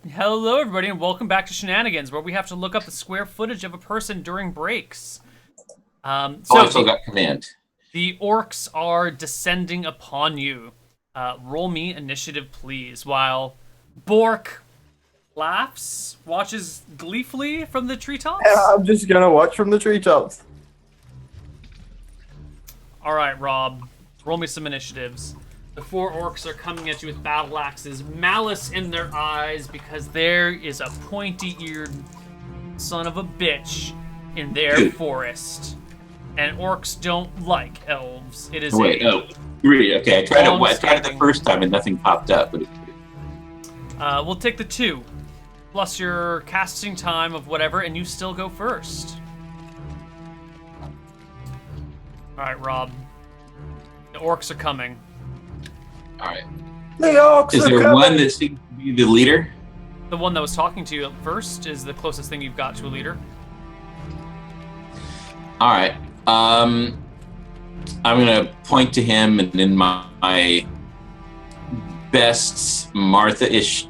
Hello, everybody, and welcome back to Shenanigans, where we have to look up the square footage of a person during breaks. I still got command. The orcs are descending upon you. Roll me initiative, please, while Bork laughs, watches gleefully from the treetops. Yeah, I'm just gonna watch from the treetops. All right, Rob, roll me some initiatives. The four orcs are coming at you with battle axes, malice in their eyes, because there is a pointy-eared son of a bitch in their forest. And orcs don't like elves. It is Three. Okay, I tried it the first time and nothing popped up. But we'll take the 2, plus your casting time of whatever, and you still go first. All right, Rob. The orcs are coming. All right. The orcs Is there one that seems to be the leader? The one that was talking to you at first is the closest thing you've got to a leader. All right. I'm gonna point to him, and in my best Martha-ish,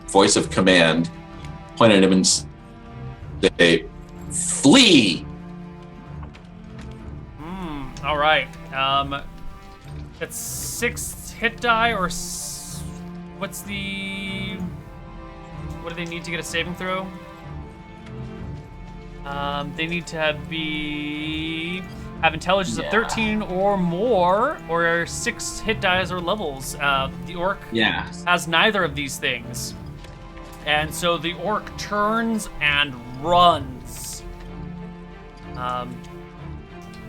voice of command, point at him and say, "Flee!" All right. It's 6 hit die, or what's the? What do they need to get a saving throw? They need to have intelligence of 13 or more, or 6 hit dies or levels. The orc has neither of these things, and so the orc turns and runs.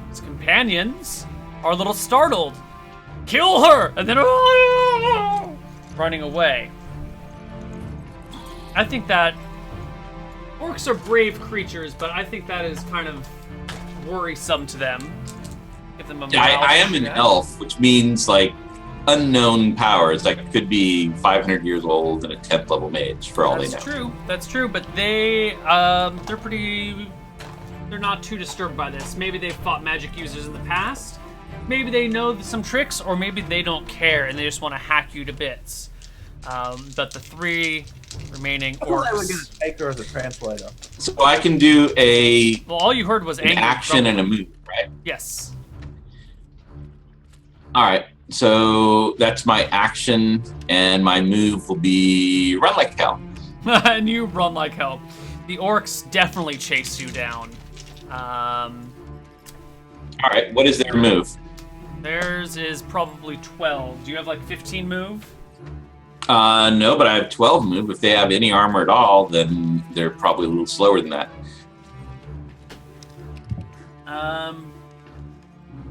His companions are a little startled. Kill her! And then running away. I think that orcs are brave creatures, but I think that is kind of worrisome to them. Give them a I am an elf, which means unknown powers. Could be 500 years old and a 10th level mage for all they know. That's true. That's true. But they're not too disturbed by this. Maybe they've fought magic users in the past. Maybe they know some tricks, or maybe they don't care and they just want to hack you to bits. But the 3 remaining orcs. I thought they were gonna take her as a translator. So I can do Well, all you heard was an action and a move, right? Yes. All right. So that's my action, and my move will be run like hell. And you run like hell. The orcs definitely chase you down. All right. What is their move? Theirs is probably 12. Do you have 15 move? No, but I have 12 move. If they have any armor at all, then they're probably a little slower than that.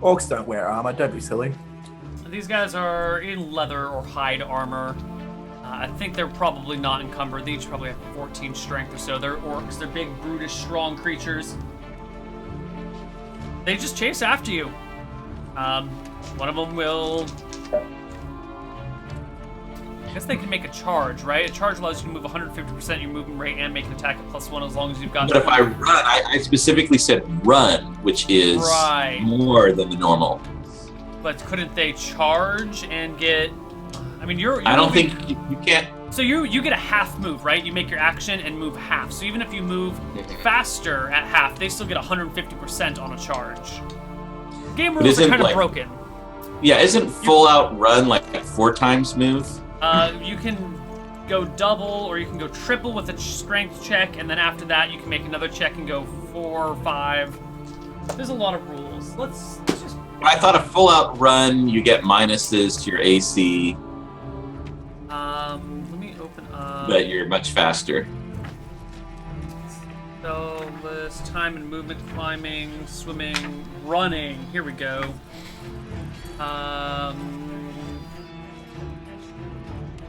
Orcs don't wear armor, don't be silly. These guys are in leather or hide armor. I think they're probably not encumbered. They each probably have 14 strength or so. They're orcs. They're big, brutish, strong creatures. They just chase after you. One of them will... I guess they can make a charge, right? A charge allows you to move 150% your movement rate and make an attack at +1 as long as you've got... But if I run, I specifically said run, which is more than the normal. But couldn't they charge and get... I mean, you're I don't think you can't... So you get a half move, right? You make your action and move half. So even if you move faster at half, they still get 150% on a charge. Game rules are kind of broken. Yeah, isn't full out run like 4 times move? You can go double or you can go triple with a strength check, and then after that you can make another check and go 4 or 5. There's a lot of rules. Let's just... I thought a full out run, you get minuses to your AC. Let me open up... But you're much faster. So, list, time and movement, climbing, swimming, running. Here we go.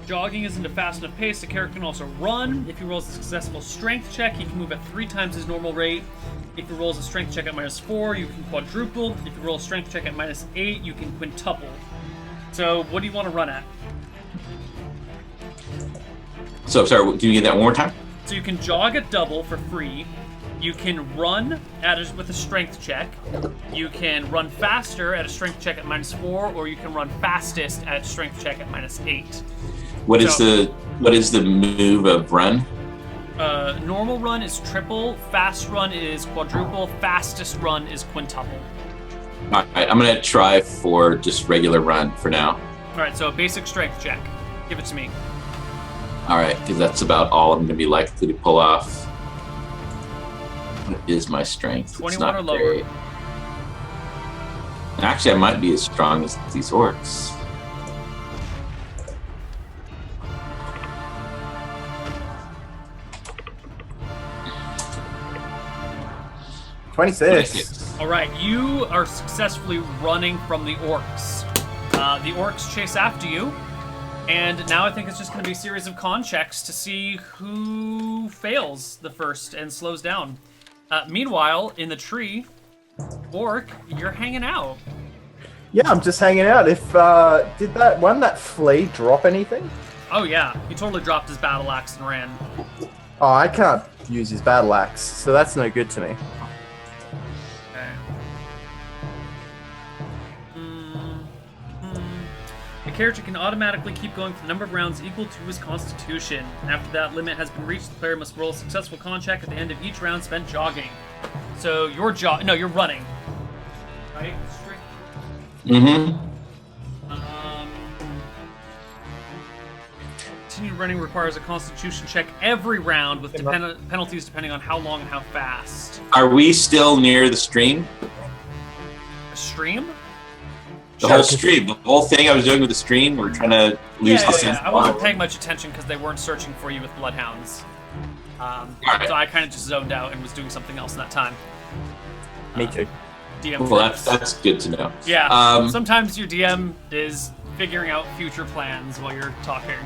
Jogging isn't a fast enough pace. The character can also run. If he rolls a successful strength check, he can move at 3 times his normal rate. If he rolls a strength check at -4, you can quadruple. If you roll a strength check at -8, you can quintuple. So, what do you want to run at? So, sorry, can you get that one more time? So you can jog at double for free. You can run with a strength check. You can run faster at a strength check at -4, or you can run fastest at a strength check at -8. What is the move of run? Normal run is triple, fast run is quadruple, fastest run is quintuple. All right, I'm gonna try for just regular run for now. All right, so a basic strength check. Give it to me. All right, because that's about all I'm gonna be likely to pull off. What is my strength? 21 it's not or lower. Great. Actually, I might be as strong as these orcs. $26. All right, you are successfully running from the orcs. The orcs chase after you, and now I think it's just going to be a series of con checks to see who fails the first and slows down. Meanwhile, in the tree, Orc, you're hanging out. Yeah, I'm just hanging out. If did that flea drop anything? Oh yeah, he totally dropped his battle axe and ran. Oh, I can't use his battle axe, so that's no good to me. Okay. The character can automatically keep going for the number of rounds equal to his constitution. After that limit has been reached, the player must roll a successful con check at the end of each round spent jogging. So you're you're running. Right? Mm-hmm. Continued running requires a constitution check every round with penalties depending on how long and how fast. Are we still near the stream? A stream? The whole stream, the whole thing I was doing with the stream, we're trying to lose the sense. I wasn't paying much attention because they weren't searching for you with bloodhounds. Right. So I kind of just zoned out and was doing something else in that time. Me too. DM Well, that's good to know. Yeah, sometimes your DM is figuring out future plans while you're talking.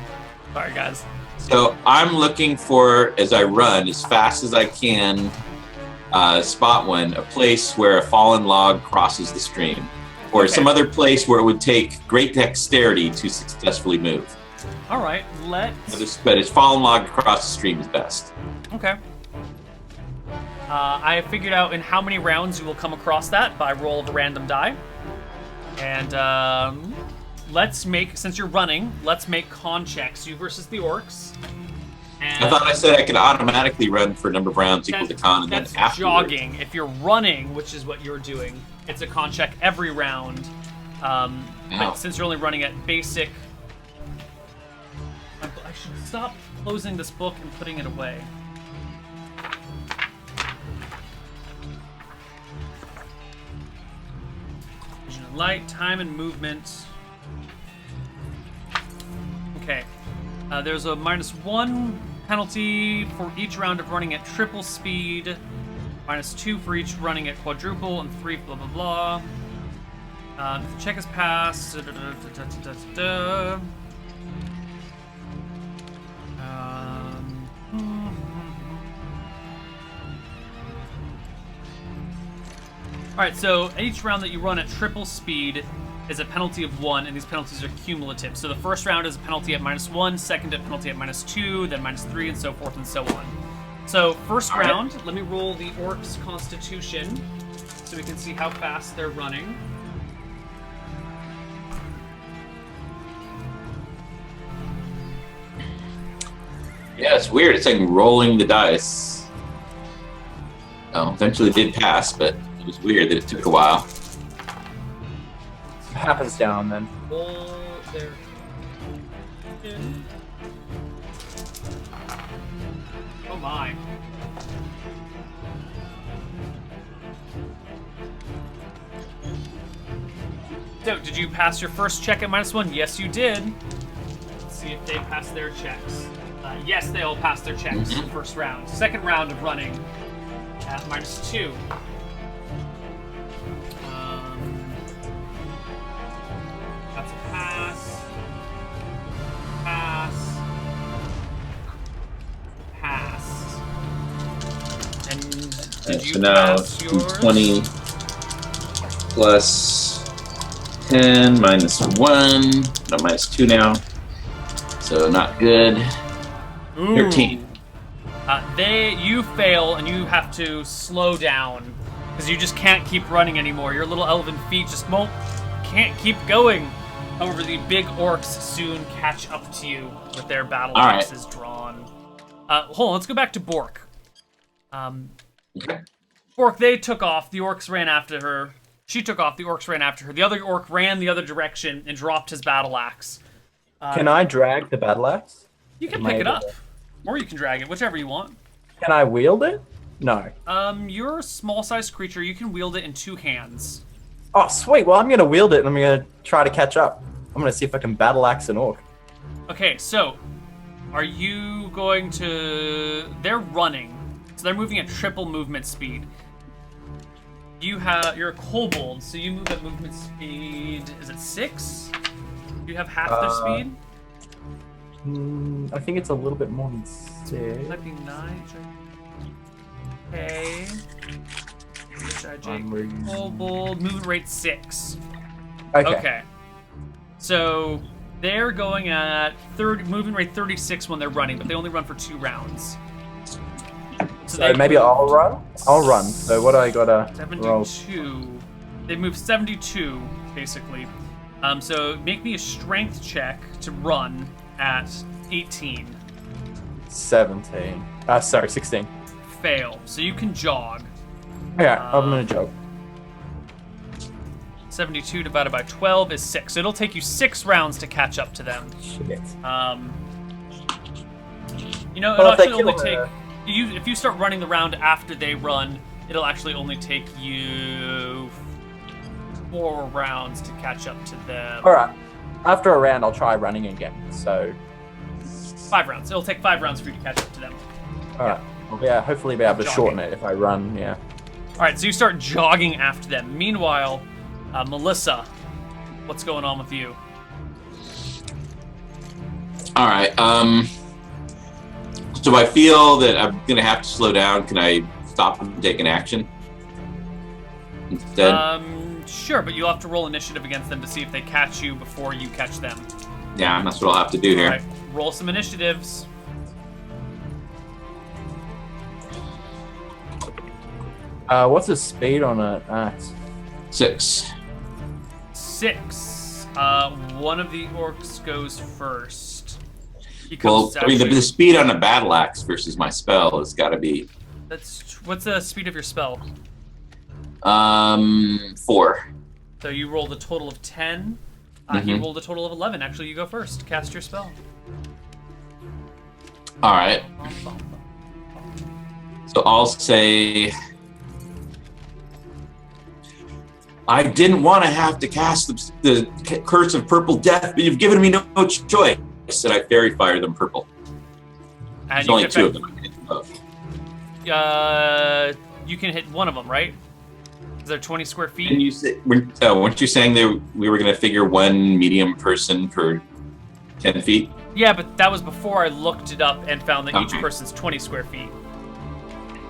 Sorry, guys. So I'm looking for, as I run, as fast as I can, spot one, a place where a fallen log crosses the stream. Or some other place where it would take great dexterity to successfully move. All right, But its fallen log across the stream is best. Okay. I have figured out in how many rounds you will come across that by roll of a random die. And let's make, since you're running, let's make con checks. You versus the orcs. And I thought I said I could automatically run for a number of rounds equal to con, and then that's afterwards. jogging. If you're running, which is what you're doing, it's a con check every round. But since you're only running at basic... I should stop closing this book and putting it away. Vision and light, time and movement. Okay. There's a -1 penalty for each round of running at triple speed, -2 for each running at quadruple, and 3 blah blah blah. If the check is passed, Alright, so each round that you run at triple speed is a penalty of 1, and these penalties are cumulative. So the first round is a penalty at -1, second a penalty at -2, then -3, and so forth and so on. So first round, let me roll the orc's constitution so we can see how fast they're running. Yeah, it's weird. It's like rolling the dice. Oh, eventually it did pass, but it was weird that it took a while. It happens down then. Roll their... Oh my. So, did you pass your first check at -1? Yes, you did. Let's see if they passed their checks. Yes, they all passed their checks in the first round. Second round of running at -2. That's a pass. Pass. Pass. And did you So now pass yours? 20 plus 10 -1. No, -2 now. So not good. Ooh. 13. You fail, and you have to slow down because you just can't keep running anymore. Your little elven feet just can't keep going. However, the big orcs soon catch up to you with their battle axes drawn. Hold on, let's go back to Bork. Okay. Bork, they took off. The orcs ran after her. She took off. The orcs ran after her. The other orc ran the other direction and dropped his battle axe. Can I drag the battle axe? You can pick it up, or you can drag it, whichever you want. Can I wield it? No. You're a small-sized creature. You can wield it in 2 hands. Oh, sweet. Well, I'm going to wield it, and I'm going to try to catch up. I'm going to see if I can battle axe an orc. Okay, so are you going to... They're running, so they're moving at triple movement speed. You're a kobold, so you move at movement speed, is it 6? Do you have half their speed? I think it's a little bit more than 6. Might be 9. Okay. Kobold, movement rate 6. Okay. So they're going at movement rate 36 when they're running, but they only run for 2 rounds. So maybe I'll run? I'll run. So what do I gotta 72. roll? They move 72, basically. So make me a strength check to run at 18. 17. Sorry, 16. Fail. So you can jog. Yeah, I'm gonna jog. 72 divided by 12 is 6. So it'll take you 6 rounds to catch up to them. Shit. It'll Well, if actually they only kill take... If you start running the round after they run, it'll actually only take you 4 rounds to catch up to them. Alright. After a round, I'll try running again. So... 5 rounds. It'll take 5 rounds for you to catch up to them. Alright. I'll hopefully be able to shorten it if I run, yeah. Alright, so you start jogging after them. Meanwhile, Melissa, what's going on with you? Alright, so I feel that I'm gonna have to slow down. Can I stop and take an action instead? Sure, but you'll have to roll initiative against them to see if they catch you before you catch them. Yeah, that's what I'll have to do here. Alright, roll some initiatives. What's the speed on it? 6. 6. One of the orcs goes first. Well, I mean, the speed on a battle axe versus my spell has got to be... What's the speed of your spell? 4. So you rolled a total of 10. He rolled a total of 11. Actually, you go first. Cast your spell. All right. So I'll say... I didn't want to have to cast the Curse of Purple Death, but you've given me no choice. And I fairy fire them purple. And There's only 2 of them. I can hit them both. You can hit one of them, right? Is there 20 square feet? And weren't you saying we were going to figure 1 medium person per 10 feet? Yeah, but that was before I looked it up and found that each Okay. person's 20 square feet.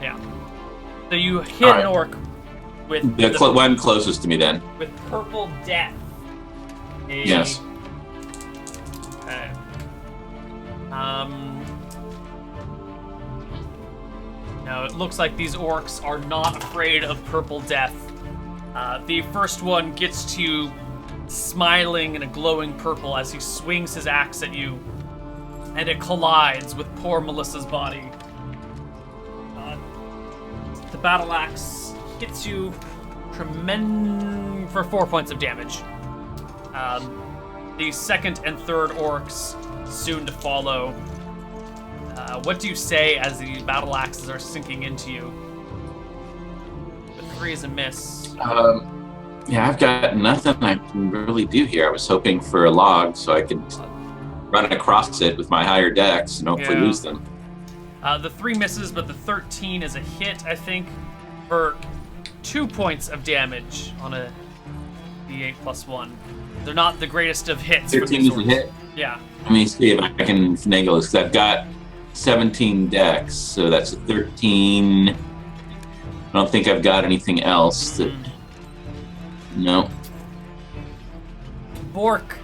Yeah. So you hit an orc with The one closest to me then. with purple death. Yes. Okay. Now it looks like these orcs are not afraid of purple death. The first one gets to you smiling in a glowing purple as he swings his axe at you, and it collides with poor Melissa's body. The battle axe hits you for 4 points of damage. The second and third orcs soon to follow. What do you say as the battle axes are sinking into you? The 3 is a miss. Yeah, I've got nothing I can really do here. I was hoping for a log so I could run across it with my higher dex and hopefully lose them. The 3 misses, but the 13 is a hit, I think, for 2 points of damage on a D8 plus 1. They're not the greatest of hits. 13 is a hit? Yeah. Let me see if I can finagle this, because I've got 17 dex, so that's a 13. I don't think I've got anything else that... No. Bork,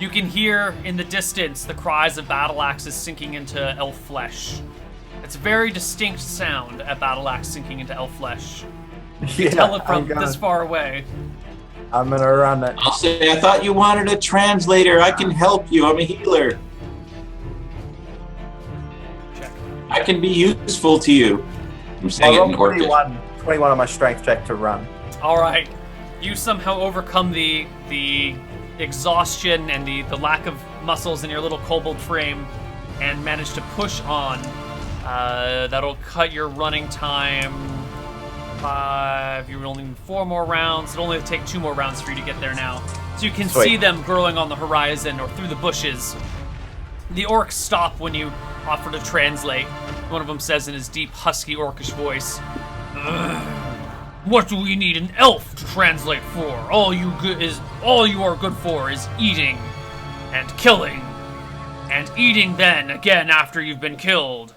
you can hear in the distance the cries of battle axes sinking into elf flesh. It's a very distinct sound, a battle axe sinking into elf flesh. You Yeah, can tell it from I'm gonna, this far away. I'm gonna run it. I'll say, I thought you wanted a translator. I can help you. I'm a healer. Check. I can be useful to you. I'm saying it in roll Orcish. 21 on my strength check to run. All right, you somehow overcome the exhaustion and the lack of muscles in your little kobold frame, and manage to push on. That'll cut your running time 5. You're only 4 more rounds. It'll only take 2 more rounds for you to get there now. So you can see them growing on the horizon or through the bushes. The orcs stop when you offer to translate. One of them says in his deep, husky, orcish voice, "What do we need an elf to translate for? All you are good for is eating and killing, and eating then again after you've been killed."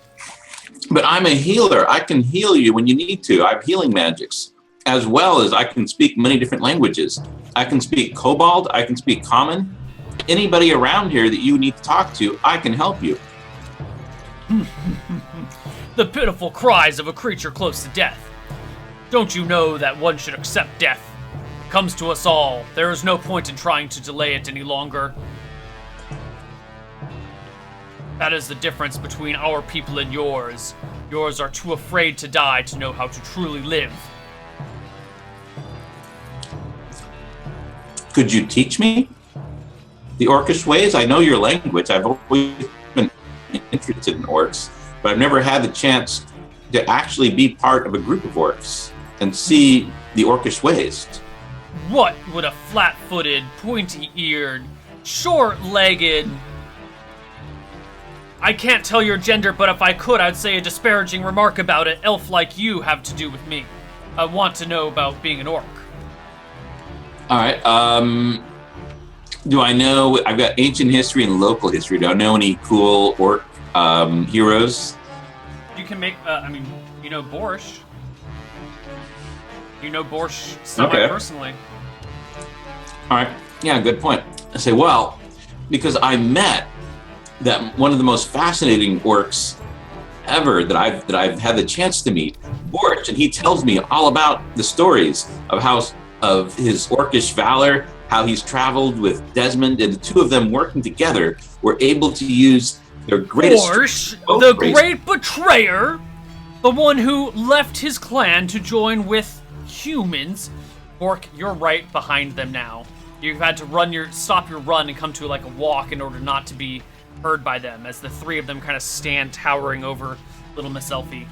But I'm a healer. I can heal you when you need to. I have healing magics, as well as I can speak many different languages. I can speak Kobold. I can speak Common. Anybody around here that you need to talk to, I can help you. The pitiful cries of a creature close to death. Don't you know that one should accept death? It comes to us all. There is no point in trying to delay it any longer. That is the difference between our people and yours. Yours are too afraid to die to know how to truly live. Could you teach me the Orcish ways? I know your language. I've always been interested in orcs, but I've never had the chance to actually be part of a group of orcs and see the Orcish ways. What would a flat-footed, pointy-eared, short-legged... I can't tell your gender, but if I could, I'd say a disparaging remark about it, elf like you have to do with me. I want to know about being an orc. All right. Do I know? I've got ancient history and local history. Do I know any cool orc heroes? You can make, you know Borscht. You know Borscht semi-personally. All right. Yeah, good point. I say, well, because I met that one of the most fascinating orcs ever that I've had the chance to meet, Borscht, and he tells me all about the stories of his orcish valor, how he's traveled with Desmond, and the two of them working together were able to use their greatest Borscht, the great betrayer, the one who left his clan to join with humans. Bork, you're right behind them now. You've had to stop your run and come to like a walk in order not to be heard by them, as the three of them kind of stand towering over little Miss Elfie.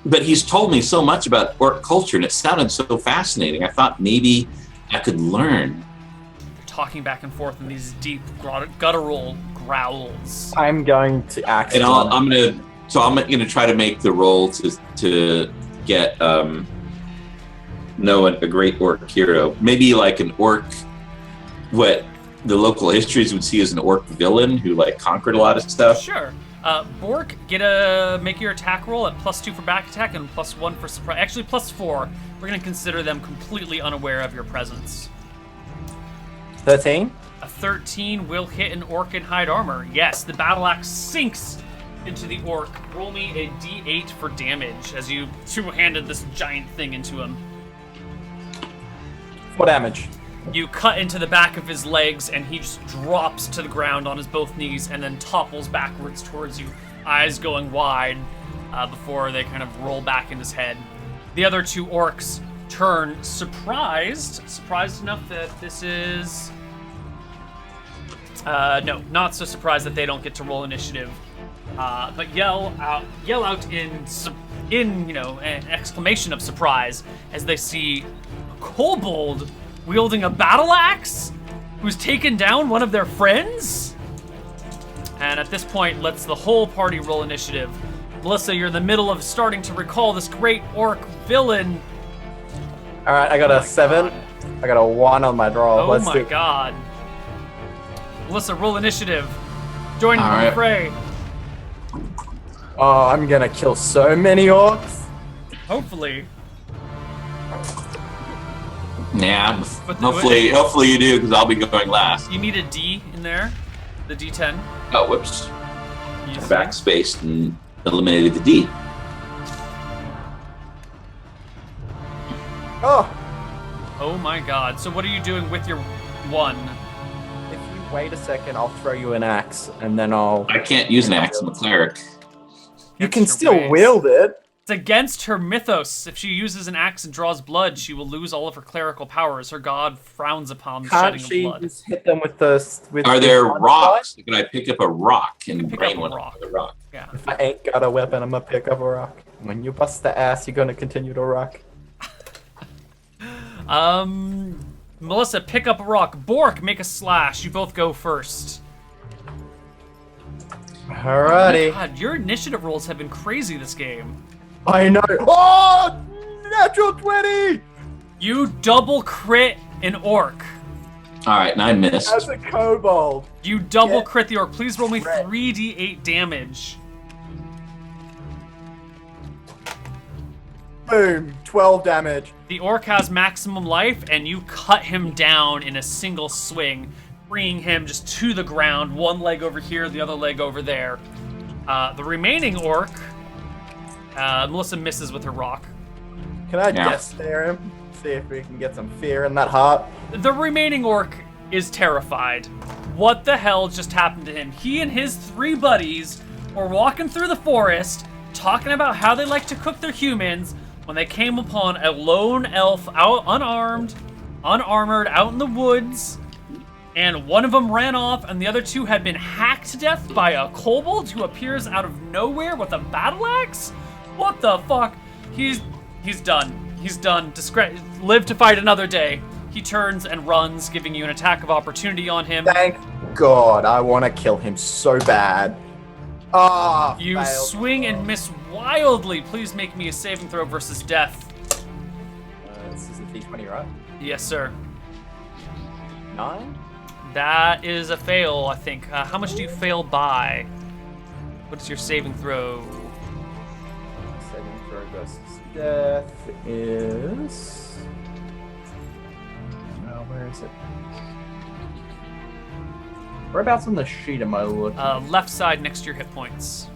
But he's told me so much about orc culture, and it sounded so fascinating. I thought maybe I could learn. You're talking back and forth in these deep, guttural growls. I'm going to axe. And I'm gonna try to make the roll to get know a great orc hero. Maybe like an orc, what the local histories would see as an orc villain who like conquered a lot of stuff. Sure. Bork, make your attack roll at +2 for back attack and +1 for surprise. Actually, +4. We're going to consider them completely unaware of your presence. 13? A 13 will hit an orc in hide armor. Yes, the battle axe sinks into the orc. Roll me a d8 for damage as you two-handed this giant thing into him. 4 damage. You cut into the back of his legs, and he just drops to the ground on his both knees and then topples backwards towards you, eyes going wide before they kind of roll back in his head. The other two orcs turn surprised enough that this is... no, not so surprised that they don't get to roll initiative, but yell out in an exclamation of surprise as they see a kobold wielding a battle axe who's taken down one of their friends. And at this point, let's the whole party roll initiative. Melissa, you're in the middle of starting to recall this great orc villain. All right, I got a 7. I got a 1 on my draw. Oh my god. Melissa, roll initiative. Joining the fray. Oh, I'm gonna kill so many orcs. Hopefully. Yeah, hopefully you do, because I'll be going last. You need a D in there, the D10. Oh, whoops. Backspace and eliminated the D. Oh, Oh my god. So what are you doing with your 1? if you wait a second, I'll throw you an axe, and then I'll... I can't use an axe. I'm a cleric. You Against can her still ways. wield it. It's against her mythos. If she uses an axe and draws blood, she will lose all of her clerical powers. Her god frowns upon the Can't shedding she of blood. just hit them with the... Are there one rocks? Can I pick up a rock can and pick brain up a one rock. with a rock? Yeah. If I ain't got a weapon, I'm gonna pick up a rock. When you bust the ass, you're gonna continue to rock. Melissa, pick up a rock. Bork, make a slash. You both go first. Alrighty. God, your initiative rolls have been crazy this game. I know. Oh! Natural 20! You double crit an orc. All right, and I missed. As a kobold. You double Yeah. crit the orc. Please roll me Right. 3d8 damage. Boom. 12 damage. The orc has maximum life, and you cut him down in a single swing, bringing him just to the ground, one leg over here, the other leg over there. The remaining orc, Melissa misses with her rock. Can I Yeah. death stare him? See if we can get some fear in that heart. The remaining orc is terrified. What the hell just happened to him? He and his 3 buddies were walking through the forest, talking about how they like to cook their humans, when they came upon a lone elf out unarmed, unarmored, out in the woods, and one of them ran off, and the other 2 had been hacked to death by a kobold who appears out of nowhere with a battle axe? What the fuck? He's done. He's done. Live to fight another day. He turns and runs, giving you an attack of opportunity on him. Thank God. I want to kill him so bad. Ah, You failed. swing and miss wildly. Please make me a saving throw versus death. This is a D20, right? Yes, sir. 9? That is a fail, I think. How much do you fail by? What is your saving throw? Saving throw versus death is... Oh, where is it? Whereabouts on the sheet am I looking? Left side next to your hit points.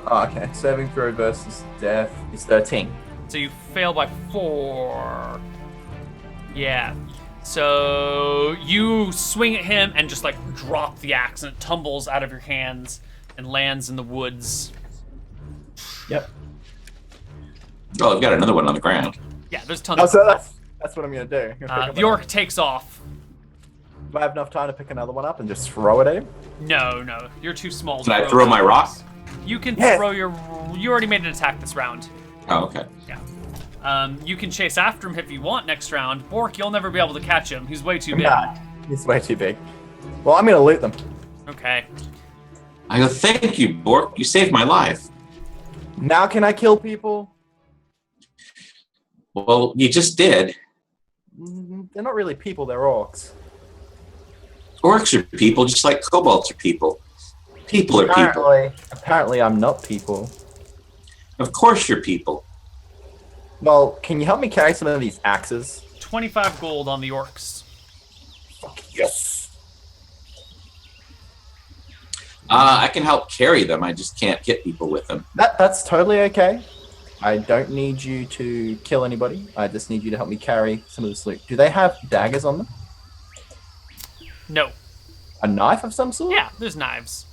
Oh, okay. Saving throw versus death is 13. So you fail by 4. Yeah. So you swing at him and just like drop the axe, and it tumbles out of your hands and lands in the woods. Yep. Oh, I've got another one on the ground. Yeah, there's tons Oh, of so that's what I'm gonna do. I'm gonna pick up the orc takes off. Do I have enough time to pick another one up and just throw it at him? No, you're too small. Can I to throw my rock? You can Yeah. throw your. You already made an attack this round. Oh, okay. Yeah. You can chase after him if you want next round. Bork, you'll never be able to catch him. He's way too big. Nah, it's way too big. Well, I'm gonna loot them. Okay. I go, thank you, Bork. You saved my life. Now can I kill people? Well, you just did. They're not really people, they're orcs. Orcs are people, just like kobolds are people. People are people. Apparently I'm not people. Of course you're people. Well, can you help me carry some of these axes? 25 gold on the orcs. Yes. I can help carry them. I just can't hit people with them. That's totally okay. I don't need you to kill anybody. I just need you to help me carry some of this loot. Do they have daggers on them? No. A knife of some sort? Yeah, there's knives.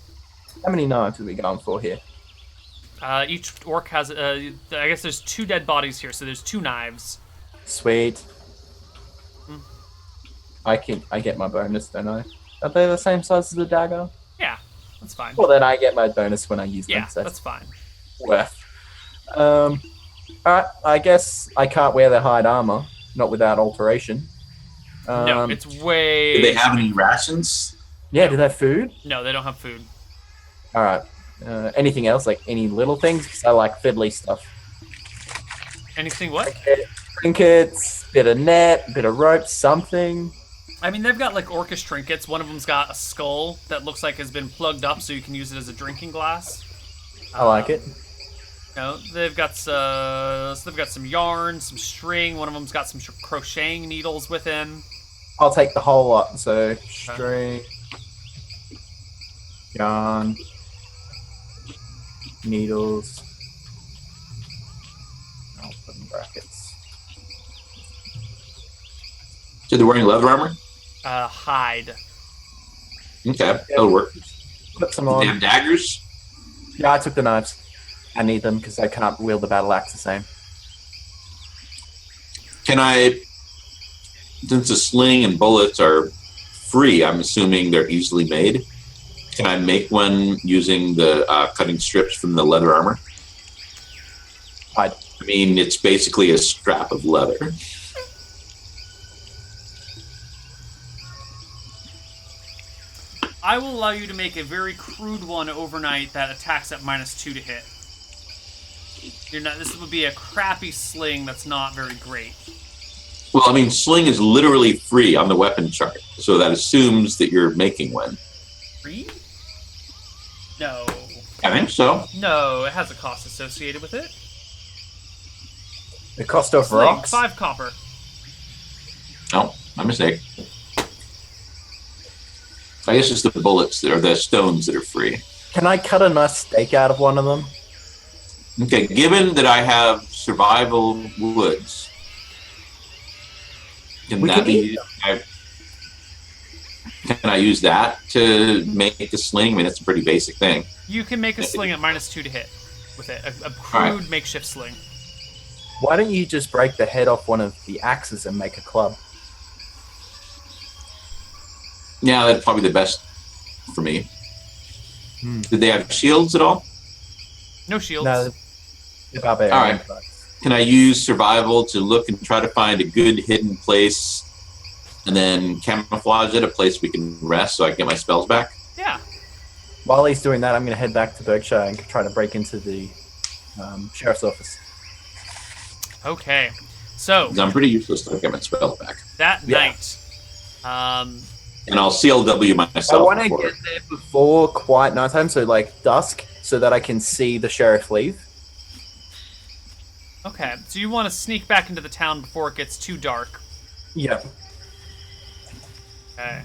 How many knives are we going for here? Each orc has. I guess there's 2 dead bodies here, so there's 2 knives. Sweet. I get my bonus, don't I? Are they the same size as the dagger? Yeah, that's fine. Well, then I get my bonus when I use them. Yeah, So that's fine. worth. Alright, I guess I can't wear their hide armor, not without alteration. No, it's way. Do they have any rations? Yeah, do they have food? No, they don't have food. Alright. Anything else, like any little things? 'Cause I like fiddly stuff. Anything what? Trinkets, bit of net, bit of rope, something. I mean, they've got like orcish trinkets. One of them's got a skull that looks like has been plugged up, so you can use it as a drinking glass. I like it. No, they've got some yarn, some string. One of them's got some crocheting needles with him. I'll take the whole lot. So, string, yarn. needles. I'll put in brackets. So they're wearing leather armor? Hide. Okay, that'll work. Put some Do they on. have daggers? Yeah, I took the knives. I need them because I can't wield the battle axe the same. Can I, since the sling and bullets are free, I'm assuming they're easily made. Can I make one using the cutting strips from the leather armor? I mean, it's basically a strap of leather. I will allow you to make a very crude one overnight that attacks at -2 to hit. You're not. This would be a crappy sling that's not very great. Well, I mean, sling is literally free on the weapon chart, so that assumes that you're making one. Free? No. I think so. No, it has a cost associated with it. The cost of Sling, rocks. 5 copper. Oh, my mistake. I guess it's the bullets that are the stones that are free. Can I cut a nice steak out of one of them? Okay, given that I have survival woods, can We that can be? eat Can I use that to make a sling? I mean, that's a pretty basic thing. You can make a sling at -2 to hit with it. A crude Alright. makeshift sling. Why don't you just break the head off one of the axes and make a club? Yeah, that's probably the best for me. Hmm. Did they have shields at all? No shields. No, the barbarian. All right. Can I use survival to look and try to find a good hidden place and then camouflage it, a place we can rest so I can get my spells back? Yeah. While he's doing that, I'm going to head back to Berkshire and try to break into the sheriff's office. Okay. So 'Cause I'm pretty useless to get my spells back. that Yeah. night, And I'll CLW I myself. want to before. get there before quite nighttime, so like dusk, so that I can see the sheriff leave. okay. So you want to sneak back into the town before it gets too dark. Yeah. Okay.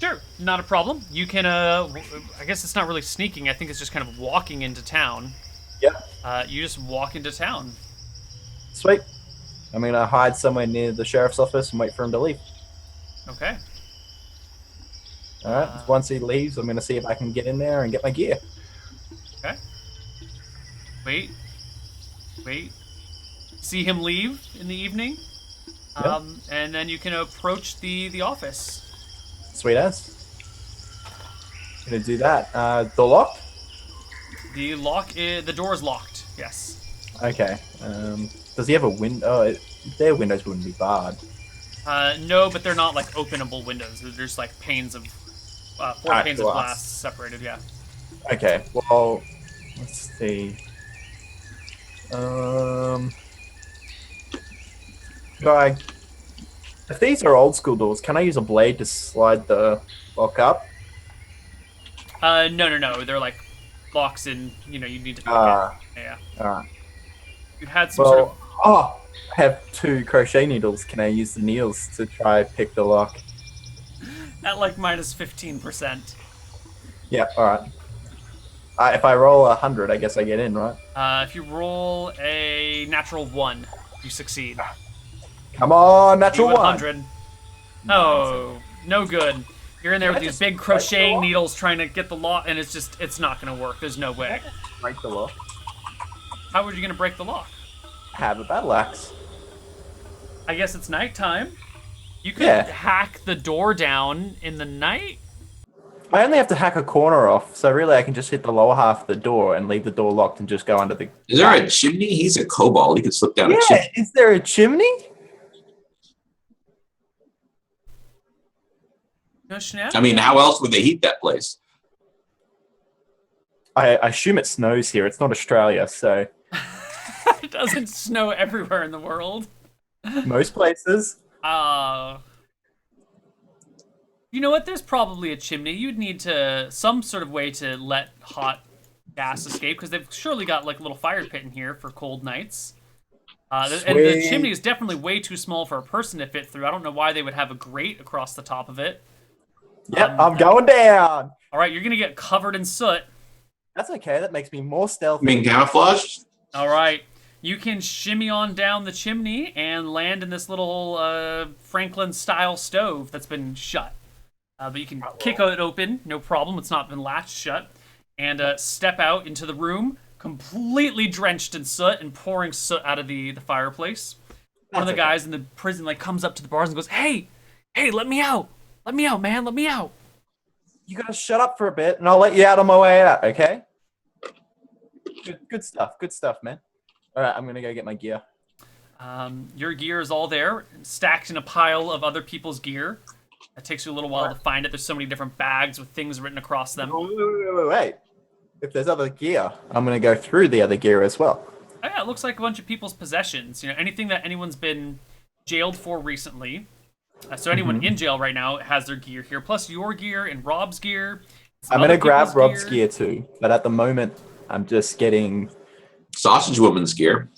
Sure, not a problem. You can, I guess it's not really sneaking. I think it's just kind of walking into town. Yeah. You just walk into town. Sweet. I'm going to hide somewhere near the sheriff's office and wait for him to leave. Okay. All right. Once he leaves, I'm going to see if I can get in there and get my gear. Okay. Wait. See him leave in the evening. Yeah. And then you can approach the office. Sweet as. Going to do that. The lock? The door is locked. Yes. Okay. Does he have a window? Their windows wouldn't be barred. No, but they're not like openable windows. They're just like panes of, 4 panes of glass separated. Yeah. Okay. Well, let's see. Guy, if these are old school doors, can I use a blade to slide the lock up? No. They're like locks in. You need to. Yeah. Alright. You had some sort of. I have 2 crochet needles. Can I use the needles to try pick the lock? At like -15%. Yeah, alright. If I roll 100, I guess I get in, right? If you roll a natural 1, you succeed. Come on, natural You would 1. 100. Oh, no good. You're in there with these big crocheting needles trying to get the lock, and it's not going to work. There's no way. Break the lock. How are you going to break the lock? Have a battle axe. I guess it's nighttime. You could Yeah. hack the door down in the night. I only have to hack a corner off, so really I can just hit the lower half of the door and leave the door locked and just go under the... Is there a chimney? He's a kobold. He could slip down a Yeah, chimney. is there a chimney? No shenanigans. I mean, how else would they heat that place? I assume it snows here. It's not Australia, so It doesn't snow everywhere in the world. most places. You know what? There's probably a chimney. You'd need some sort of way to let hot gas escape, because they've surely got like a little fire pit in here for cold nights. And the Sweet. chimney is definitely way too small for a person to fit through. I don't know why they would have a grate across the top of it. Yep, I'm going down. All right, you're gonna get covered in soot. That's okay. That makes me more stealthy. Being camouflaged? All right, you can shimmy on down the chimney and land in this little Franklin-style stove that's been shut. But you can kick it open, no problem. It's not been latched shut. And step out into the room, completely drenched in soot and pouring soot out of the fireplace. One of the guys in the prison like comes up to the bars and goes, "Hey, let me out! Let me out, man! Let me out!" You gotta shut up for a bit, and I'll let you out on my way out. Okay? Good stuff. Good stuff, man. All right, I'm gonna go get my gear. Your gear is all there, stacked in a pile of other people's gear. It takes you a little while to find it. There's so many different bags with things written across them. Wait. If there's other gear, I'm gonna go through the other gear as well. Oh, yeah, it looks like a bunch of people's possessions. Anything that anyone's been jailed for recently. So anyone in jail right now has their gear here, plus your gear and Rob's gear. I'm gonna grab Rob's gear too, but at the moment, I'm just getting Sausage Woman's gear.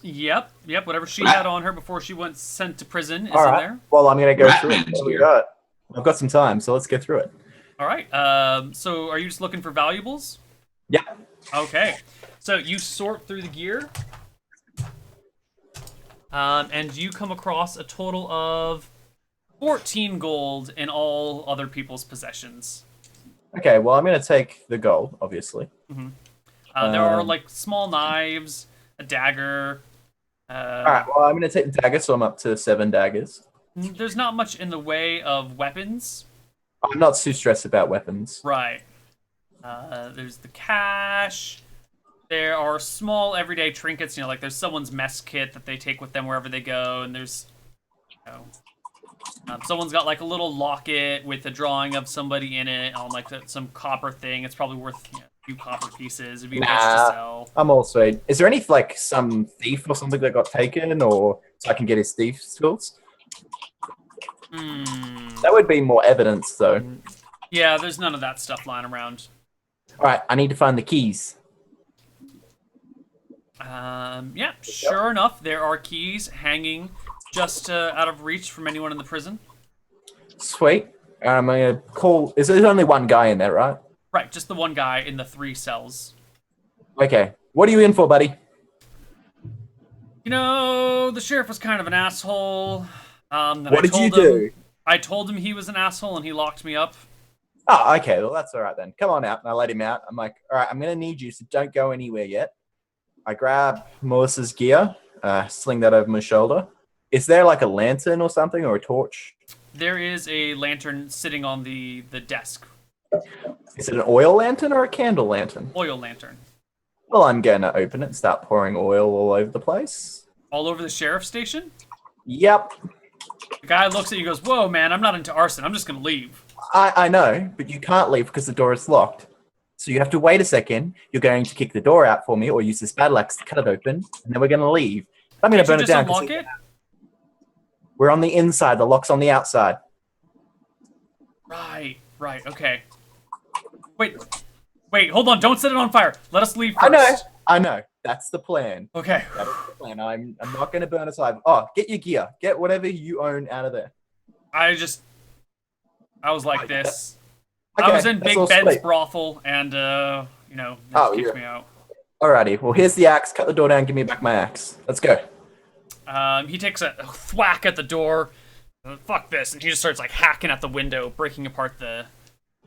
Yep. Whatever she had on her before she went sent to prison is in there. Well, I'm gonna go through it. Batman's What do we gear. got? I've got some time, so let's get through it. All right. So are you just looking for valuables? Yeah. Okay. So you sort through the gear, and you come across a total of 14 gold in all other people's possessions. Okay. Well, I'm gonna take the gold, obviously. There are like small knives, a dagger. All right. Well, I'm gonna take the dagger, so I'm up to 7 daggers. There's not much in the way of weapons. I'm not too stressed about weapons. Right. There's the cash. There are small everyday trinkets, like there's someone's mess kit that they take with them wherever they go, and there's, someone's got like a little locket with a drawing of somebody in it on like some copper thing. It's probably worth a few copper pieces if you wish to sell. I'm also. Is there any like some thief or something that got taken, or so I can get his thief skills? That would be more evidence, though. Yeah, there's none of that stuff lying around. All right, I need to find the keys. Yeah, sure enough, there are keys hanging just out of reach from anyone in the prison. Sweet. I'm gonna call. Is there only one guy in there, right? Right, just the one guy in the 3 cells. Okay. What are you in for, buddy? The sheriff was kind of an asshole. What did you do? I told him he was an asshole and he locked me up. Oh, okay. Well, that's all right then. Come on out. And I let him out. I'm like, all right, I'm going to need you, so don't go anywhere yet. I grab Melissa's gear, sling that over my shoulder. Is there like a lantern or something, or a torch? There is a lantern sitting on the desk. Is it an oil lantern or a candle lantern? Oil lantern. Well, I'm going to open it and start pouring oil all over the place. All over the sheriff's station? Yep. The guy looks at you and goes, "Whoa, man, I'm not into arson. I'm just going to leave." I know, but you can't leave because the door is locked. So you have to wait a second. You're going to kick the door out for me or use this battle axe to cut it open, and then we're going to leave. I'm going to burn it down. Unlock it? We're on the inside. The lock's on the outside. Right, okay. Wait, hold on. Don't set it on fire. Let us leave first. I know. That's the plan. Okay. That is the plan. I'm not going to burn it alive. Oh, get your gear. Get whatever you own out of there. I was like this. Okay, I was in that's Big all Ben's sweet. brothel, and they just kicked me out. Alrighty. Well, here's the axe. Cut the door down. Give me back my axe. Let's go. He takes a thwack at the door. Fuck this, and he just starts like hacking at the window, breaking apart the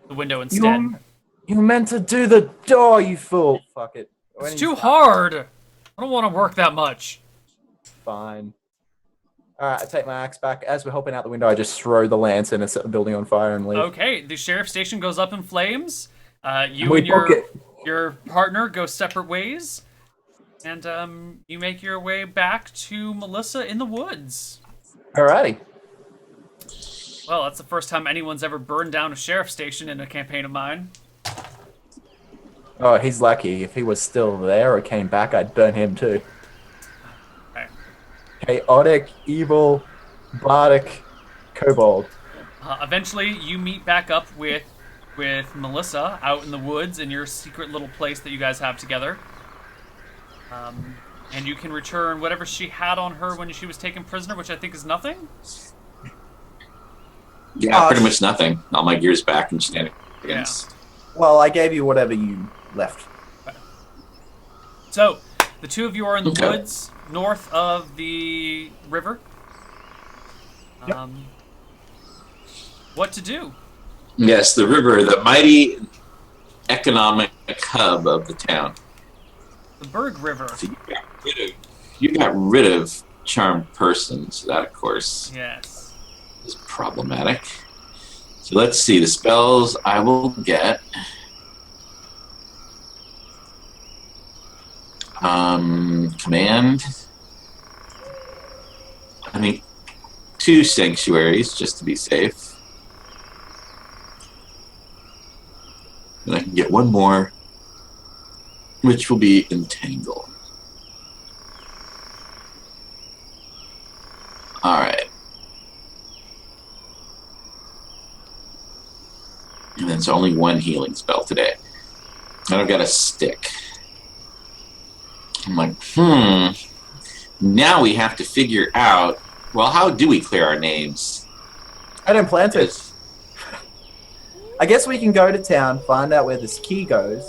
window instead. You meant to do the door, you fool. Fuck it. It's too hard. I don't want to work that much. Fine. Alright, I take my axe back. As we're helping out the window, I just throw the lantern and set the building on fire and leave. Okay, the sheriff's station goes up in flames. You and your partner go separate ways. And you make your way back to Melissa in the woods. Alrighty. Well, that's the first time anyone's ever burned down a sheriff's station in a campaign of mine. Oh, he's lucky. If he was still there or came back, I'd burn him too. Okay. Chaotic, evil, bardic, kobold. Eventually, you meet back up with Melissa out in the woods in your secret little place that you guys have together. And you can return whatever she had on her when she was taken prisoner, which I think is nothing. Yeah, Oh, pretty much nothing. All my gear's back in Shenanigans. Well, I gave you whatever you left. So, the two of you are in the Okay. woods north of the river. Yep. What to do? Yes, the river, the mighty economic hub of the town. The Berg River. So you got rid of charmed persons. That, of course, Yes. is problematic. So let's see. The spells I will get. Command. I mean, 2 sanctuaries just to be safe. And I can get 1 more, which will be Entangle. Alright. And then it's only 1 healing spell today. And I've got a stick. I'm like, Now we have to figure out, well, how do we clear our names? I didn't plan to. I guess we can go to town, find out where this key goes.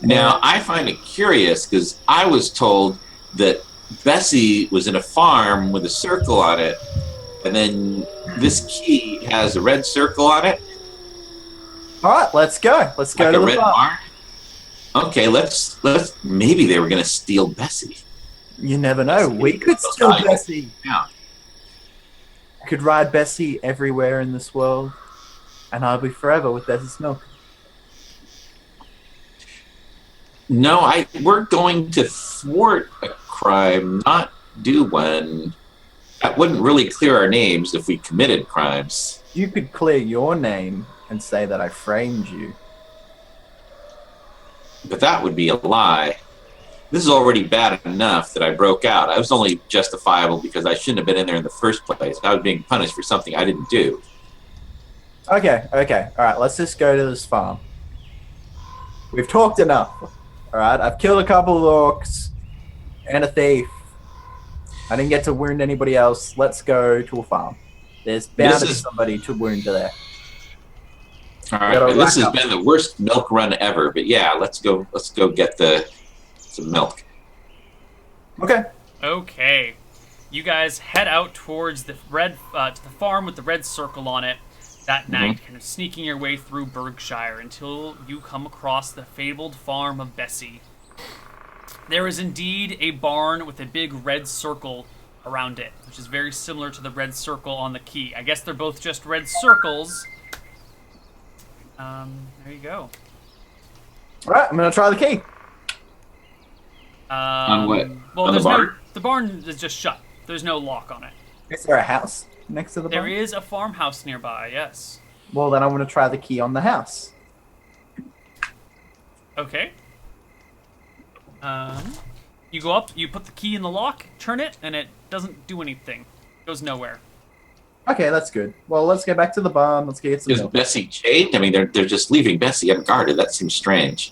Now, I find it curious because I was told that Bessie was in a farm with a circle on it, and then this key has a red circle on it. All right, let's go. Let's go Like to a the red farm. barn. Okay, let's. Maybe they were going to steal Bessie. You never know. We could steal Bessie. Yeah. Could ride Bessie everywhere in this world, and I'll be forever with Bessie's milk. No, we're going to thwart a crime, not do one. That wouldn't really clear our names if we committed crimes. You could clear your name and say that I framed you. But that would be a lie. This is already bad enough that I broke out. I was only justifiable because I shouldn't have been in there in the first place. I was being punished for something I didn't do. Okay. All right, let's just go to this farm. We've talked enough. All right, I've killed a couple of orcs and a thief. I didn't get to wound anybody else. Let's go to a farm. There's bound to be somebody to wound there. All right, this has been the worst milk run ever. But yeah, let's go get some milk. Okay. Okay. You guys head out towards the to the farm with the red circle on it that night, kind of sneaking your way through Berkshire until you come across the fabled farm of Bessie. There is indeed a barn with a big red circle around it, which is very similar to the red circle on the key. I guess they're both just red circles. There you go. All right, I'm gonna try the key. On what? Well, on there's the barn? the barn is just shut. There's no lock on it. Is there a house next to the barn? There is a farmhouse nearby, yes. Well, then I'm gonna try the key on the house. Okay. You go up, you put the key in the lock, turn it, and it doesn't do anything. It goes nowhere. Okay, that's good. Well, let's get back to the barn. Let's get some Is milk. Bessie chained? I mean, they're just leaving Bessie unguarded. That seems strange.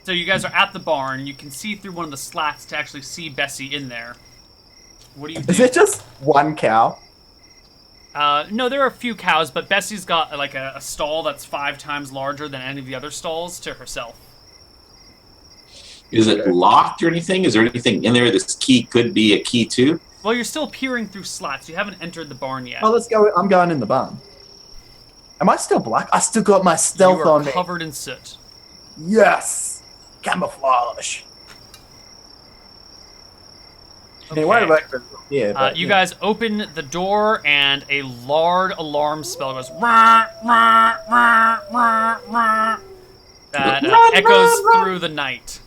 So you guys are at the barn, you can see through one of the slats to actually see Bessie in there. What do you do? Is it just one cow? No, there are a few cows, but Bessie's got like a stall that's 5 times larger than any of the other stalls to herself. Is it locked or anything? Is there anything in there this key could be a key to? Well, you're still peering through slats. You haven't entered the barn yet. Oh, let's go. I'm going in the barn. Am I still black? I still got my stealth you are on me. covered in soot. Yes! Camouflage. Okay. Hey, why did I go here? But, You yeah. guys open the door, and a loud alarm spell goes. Rah, rah, rah, rah, rah, that echoes through the night.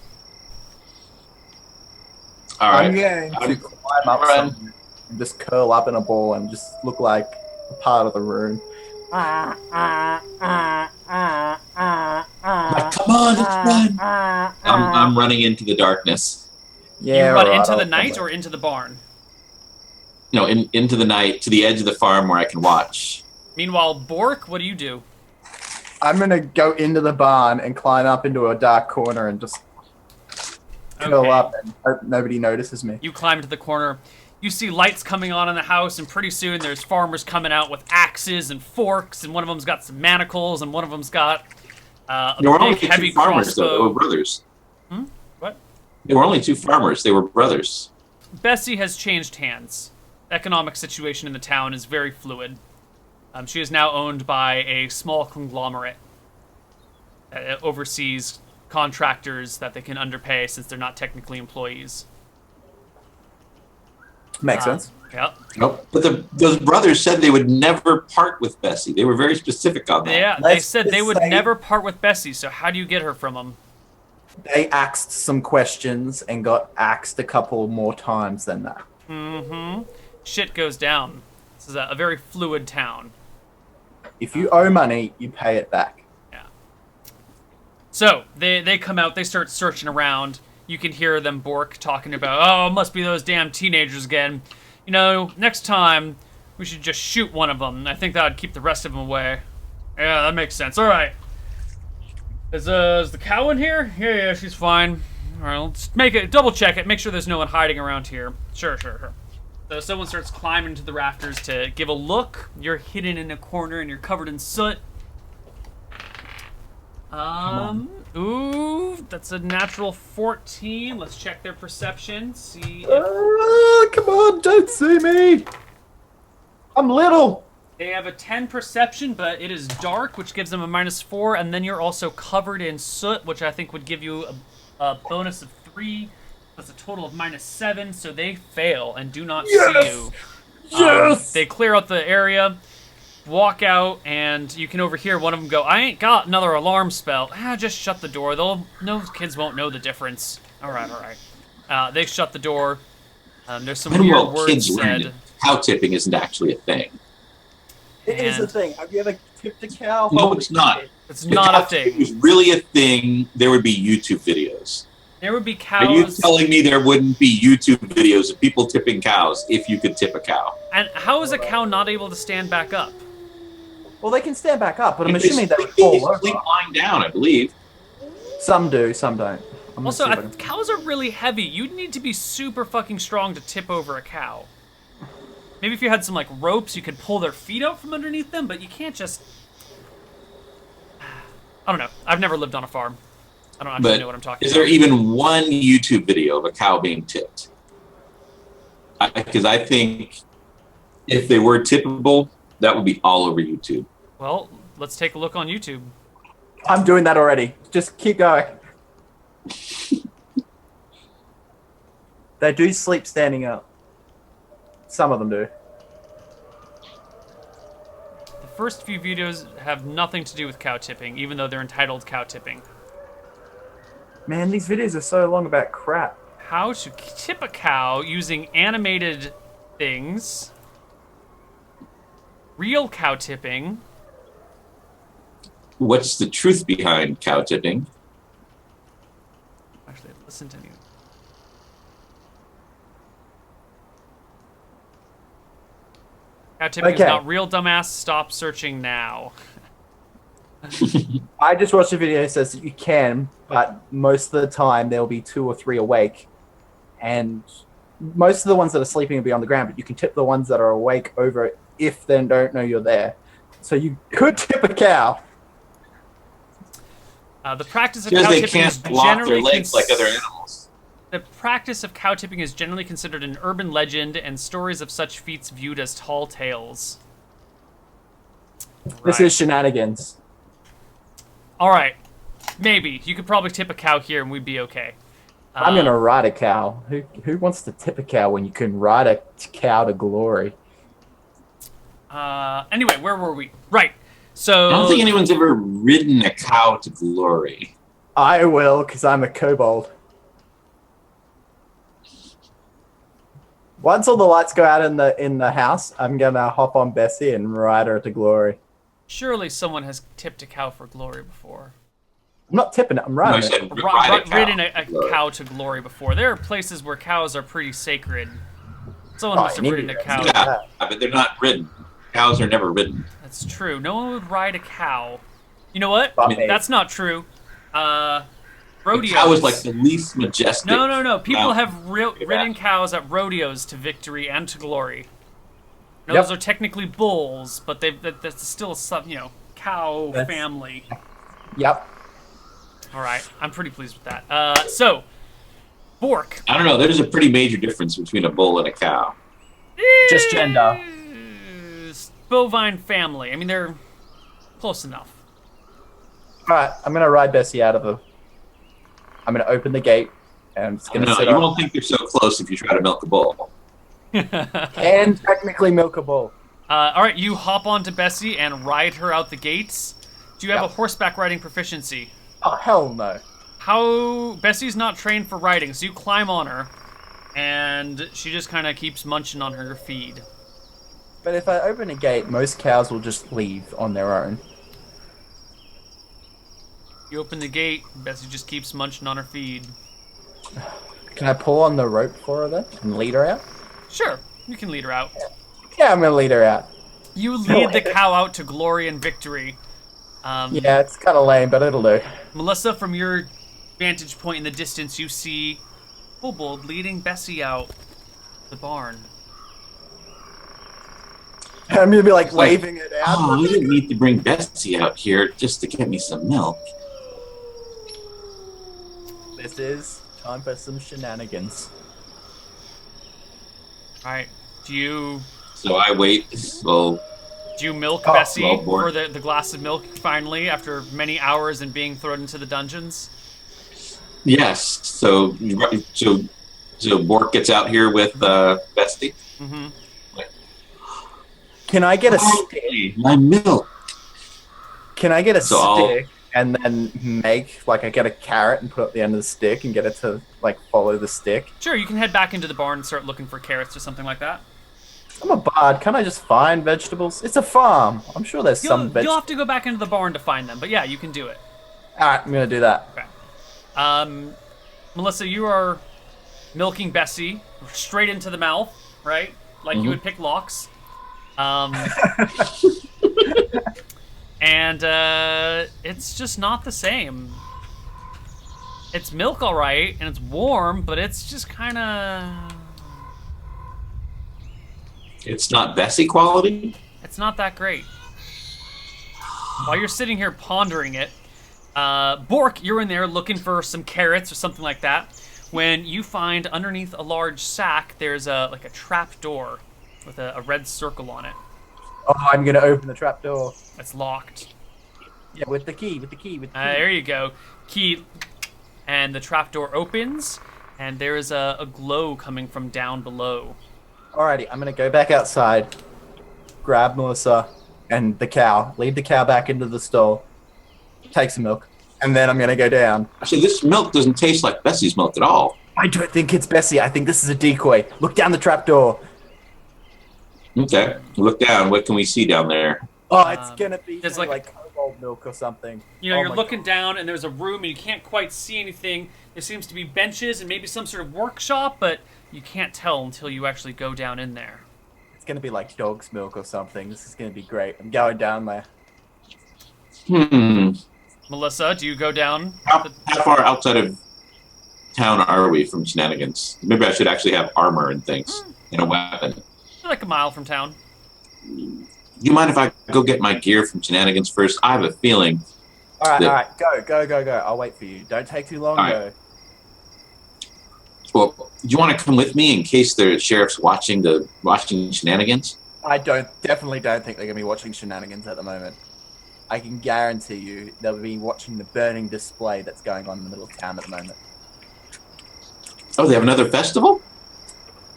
All right. I'm going to climb up somewhere and just curl up in a ball and just look like a part of the room. Like, come on, let's run. I'm running into the darkness. Yeah, you run right, into I'll the come night back. or into the barn? No, into the night, to the edge of the farm where I can watch. Meanwhile, Bork, what do you do? I'm gonna go into the barn and climb up into a dark corner and just curl Okay. up and hope nobody notices me. You climb to the corner. You see lights coming on in the house, and pretty soon there's farmers coming out with axes and forks, and one of them's got some manacles, and one of them's got a There were big, only heavy two farmers, though. They crossbow. were brothers. What? They were only two farmers. They were brothers. Bessie has changed hands. The economic situation in the town is very fluid. She is now owned by a small conglomerate that oversees contractors that they can underpay since they're not technically employees. Makes sense. Yep. Nope. But those brothers said they would never part with Bessie. They were very specific on that. Yeah, they Let's said they just would say- never part with Bessie, so how do you get her from them? They asked some questions and got axed a couple more times than that. Mm-hmm. Shit goes down. This is a very fluid town. If you owe money, you pay it back. Yeah. So, they come out, they start searching around. You can hear them Bork talking about, oh, it must be those damn teenagers again. You know, next time, we should just shoot one of them. I think that would keep the rest of them away. Yeah, that makes sense. All right. Is the cow in here? Yeah, she's fine. All right, let's double check it, make sure there's no one hiding around here. Sure. So someone starts climbing to the rafters to give a look. You're hidden in a corner and you're covered in soot. Ooh, that's a natural 14. Let's check their perception. See if Come on, don't see me. I'm little. they have a 10 perception, but it is dark, which gives them a -4, and then you're also covered in soot, which I think would give you a bonus of 3. That's a total of -7, so they fail and do not see you. Yes. They clear out the area, walk out, and you can overhear one of them go, I ain't got another alarm spell. Just shut the door. No kids won't know the difference. All right. They shut the door. There's some weird Well, words kids learned said. cow tipping isn't actually a thing. It is a And- thing. Have you ever tipped a cow? No, it's not. It's If not cow a tipping thing. was really a thing, there would be YouTube videos. There would be Are you cows. telling me there wouldn't be YouTube videos of people tipping cows if you could tip a cow? And how is a cow not able to stand back up? Well, they can stand back up, but I'm If they assuming they would sleep- fall they sleep over. lying down, I believe. Some do, some don't. I'm gonna Also, see if I can- cows are really heavy. You'd need to be super fucking strong to tip over a cow. Maybe if you had some, like, ropes, you could pull their feet out from underneath them, but you can't just... I don't know. I've never lived on a farm. I don't actually know what I'm talking Is about. there even one YouTube video of a cow being tipped? Because I think if they were tippable, that would be all over YouTube. Well, let's take a look on YouTube. I'm doing that already. Just keep going. They do sleep standing up. Some of them do. The first few videos have nothing to do with cow tipping, even though they're entitled cow tipping. Man, these videos are so long about crap. How to tip a cow using animated things. Real cow tipping. What's the truth behind cow tipping? Actually, listen to me. Cow tipping is Okay. not real, dumbass. Stop searching now. I just watched a video that says that you can, but most of the time there'll be 2 or 3 awake. And most of the ones that are sleeping will be on the ground, but you can tip the ones that are awake over it if they don't know you're there. So you could tip a cow. The practice of Because cow they tipping is can't lock their generally legs like other animals. The practice of cow tipping is generally considered an urban legend, and stories of such feats viewed as tall tales. This is Shenanigans. All right, maybe you could probably tip a cow here, and we'd be okay. I'm gonna ride a cow. Who wants to tip a cow when you can ride a cow to glory? Anyway, where were we? Right. So I don't think anyone's ever ridden a cow to glory. I will, because I'm a kobold. Once all the lights go out in the house, I'm gonna hop on Bessie and ride her to glory. surely someone has tipped a cow for glory before. I'm not tipping it. I'm No, I riding it. said ride a cow. Ridden a cow to glory before. There are places where cows are pretty sacred. Someone must have you ridden need a to- cow. Yeah, but they're not ridden. Cows are never ridden. That's true. No one would ride a cow. You know what? But me. That's not true. rodeos. Cow is like the least majestic. No. People Wow. have ridden cows at rodeos to victory and to glory. Now, those are technically bulls, but that's still some, cow family. Yep. All right, I'm pretty pleased with that. So, Bork. I don't know. There's a pretty major difference between a bull and a cow. Just gender. Bovine family. I mean, they're close enough. All right, I'm gonna ride Bessie out of the. I'm gonna open the gate, and it's gonna No, sit you on. won't think you're so close if you try to milk a bull. And technically milk a bull. All right, you hop onto Bessie and ride her out the gates. Do you have a horseback riding proficiency? Oh hell no. Bessie's not trained for riding, so you climb on her, and she just kind of keeps munching on her feed. But if I open a gate, most cows will just leave on their own. You open the gate, Bessie just keeps munching on her feed. Can I pull on the rope for her then and lead her out? Sure, you can lead her out. Yeah, I'm gonna lead her out. You lead the cow out to glory and victory. Yeah, it's kind of lame, but it'll do. Melissa, from your vantage point in the distance, you see Kobold leading Bessie out the barn. I'm gonna be like waving it out. Oh, I didn't need to bring Bessie out here just to get me some milk. This is time for some shenanigans. All right, do you So I wait. Well, milk Oh, Bessie well, Bork. for the glass of milk finally after many hours and being thrown into the dungeons? yes. So Bork gets out here with Bessie. Mm-hmm. Can I get a Oh, stick? hey, my milk. Can I get a So I'll- stick and then make I get a carrot and put it at the end of the stick and get it to follow the stick? Sure, you can head back into the barn and start looking for carrots or something like that. I'm a bard. Can't I just find vegetables? It's a farm. I'm sure there's some You'll vegetables. have to go back into the barn to find them, but yeah, you can do it. All right, I'm gonna do that. Okay. Melissa, you are milking Bessie straight into the mouth, right? Like you would pick locks. And it's just not the same. It's milk, all right, and it's warm, but it's just kind of... It's not Bessie quality. It's not that great. While you're sitting here pondering it, Bork, you're in there looking for some carrots or something like that, when you find underneath a large sack, there's a trap door with a red circle on it. Oh, I'm gonna open the trap door. It's locked. Yeah, with the key. There you go. Key. And the trapdoor opens, and there is a glow coming from down below. Alrighty, I'm gonna go back outside, grab Melissa and the cow, lead the cow back into the stall, take some milk, and then I'm gonna go down. Actually, this milk doesn't taste like Bessie's milk at all. I don't think it's Bessie. I think this is a decoy. Look down the trapdoor. Okay, look down. What can we see down there? Oh, it's gonna be there's like cobalt milk or something. You know, Oh you're my looking down, and there's a room, and you can't quite see anything. There seems to be benches and maybe some sort of workshop, but you can't tell until you actually go down in there. It's gonna be like dog's milk or something. This is gonna be great. I'm going down there. Melissa, do you go down? How far outside of town are we from Shenanigans? Maybe I should actually have armor and things and a weapon. You're like a mile from town. Do you mind if I go get my gear from Shenanigans first? I have a feeling. All that- right, go. I'll wait for you. Don't take too long, All right. though. Well, do you want to come with me in case the sheriff's watching Shenanigans? I definitely don't think they're gonna be watching Shenanigans at the moment. I can guarantee you they'll be watching the burning display that's going on in the middle of town at the moment. Oh, they have another festival?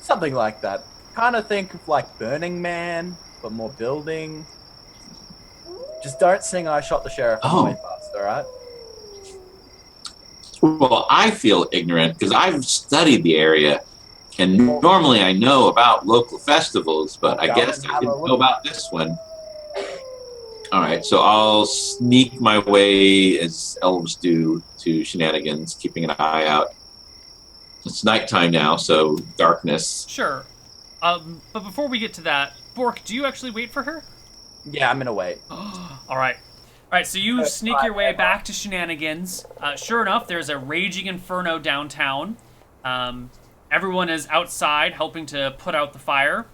Something like that. Kind of think of like Burning Man, but more building. Just don't sing "I Shot the Sheriff" on the way past, all right? Well, I feel ignorant because I've studied the area, and normally I know about local festivals, but I guess I didn't know about this one. All right, so I'll sneak my way as elves do to Shenanigans, keeping an eye out. It's nighttime now, so darkness. Sure. But before we get to that, Bork, do you actually wait for her? Yeah, I'm gonna wait. All right. right, so you sneak your way back to Shenanigans. Sure enough, there's a raging inferno downtown. Everyone is outside helping to put out the fire.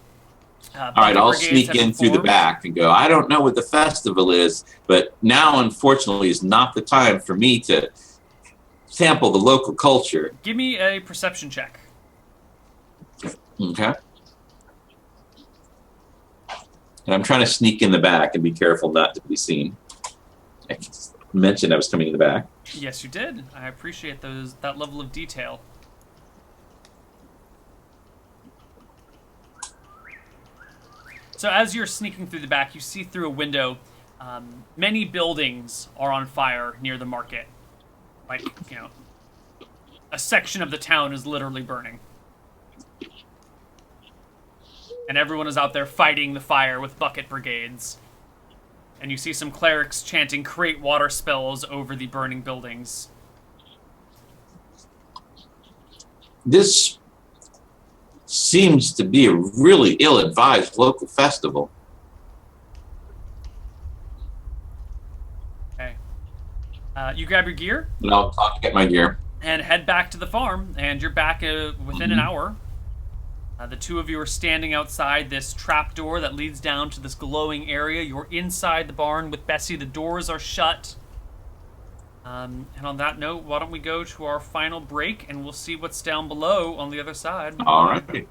All right, I'll sneak in through the back and go, I don't know what the festival is, but now, unfortunately, is not the time for me to sample the local culture. Give me a perception check. Okay. And I'm trying to sneak in the back and be careful not to be seen. I mentioned I was coming in the back. Yes, you did. I appreciate that level of detail. So as you're sneaking through the back, you see through a window many buildings are on fire near the market. Like, you know, a section of the town is literally burning. And everyone is out there fighting the fire with bucket brigades. And you see some clerics chanting create water spells over the burning buildings. This seems to be a really ill-advised local festival. Okay. You grab your gear. And I'll get my gear. And head back to the farm, and you're back within an hour. The two of you are standing outside this trapdoor that leads down to this glowing area. You're inside the barn with Bessie. The doors are shut. And on that note, why don't we go to our final break, and we'll see what's down below on the other side. All right.